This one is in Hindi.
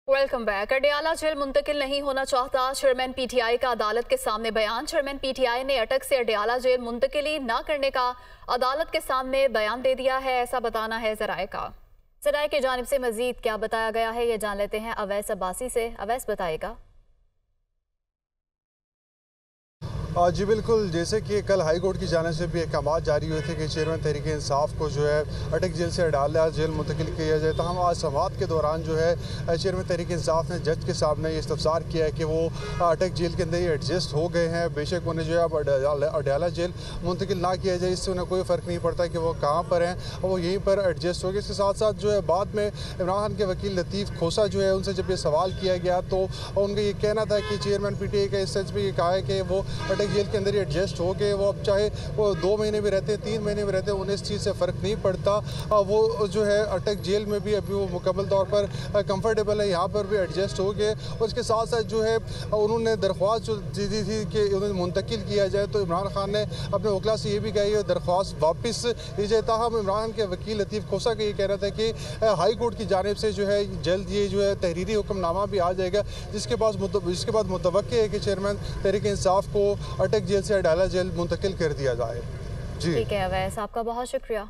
Welcome back. अडयाला जेल मुंतकिल नहीं होना चाहता चेयरमैन पीटीआई का अदालत के सामने बयान। चेयरमैन पीटीआई ने अटक से अडयाला जेल मुंतकिली न करने का अदालत के सामने बयान दे दिया है, ऐसा बताना है ज़राए का। ज़राए की जानिब से मजीद क्या बताया गया है ये जान लेते हैं अवैस अब्बासी से। अवैस बताएगा। जी बिल्कुल, जैसे कि कल हाई कोर्ट की जानिब से भी अहकाम जारी हुए थे कि चेयरमैन तहरीक इंसाफ को जो है अटक जेल से अडयाला जेल मुंतकिल किया जाए। तो हम आज समाअत के दौरान जो है चेयरमैन तहरीक इंसाफ ने जज के सामने ये इस्तफसार किया है कि वो अटक जेल के अंदर ही एडजस्ट हो गए हैं। बेशक उन्हें जो है अब अडयाला जेल मुंतकिल ना किया जाए, इससे उन्हें कोई फ़र्क नहीं पड़ता कि वो कहाँ पर हैं, वो यहीं पर एडजस्ट हो गए। इसके साथ साथ जो है बाद में इमरान खान के वकील लतीफ़ खोसा जो है उनसे जब ये सवाल किया गया तो उनका ये कहना था कि चेयरमैन पीटीआई का इस सेंस में ये कहा है कि वो जेल के अंदर ही एडजस्ट हो गए। वो अब चाहे वो 2 महीने भी रहते हैं, 3 महीने भी रहते हैं, उन्हें इस चीज़ से फ़र्क नहीं पड़ता। वो जो है अटक जेल में भी अभी वो मुकम्मल तौर पर कंफर्टेबल है, यहाँ पर भी एडजस्ट हो गए। और इसके साथ साथ जो है उन्होंने दरख्वास्त जो दी थी कि उन्हें मुंतकिल किया जाए, तो इमरान खान ने अपने वकला से ये भी कही है दरख्वास्त वापस ली जाए। ताहम इमरान खान के वकील लतीफ़ खोसा का ये कहना था कि हाई कोर्ट की जानिब से जो है जल्द ये जो है तहरीरी हुक्मनामा भी आ जाएगा, जिसके बाद मुतवक्के है कि चेयरमैन तहरीक इंसाफ को अटक जेल से अडयाला जेल मुंतकिल कर दिया जाए। जी ठीक है अवैस, आपका बहुत शुक्रिया।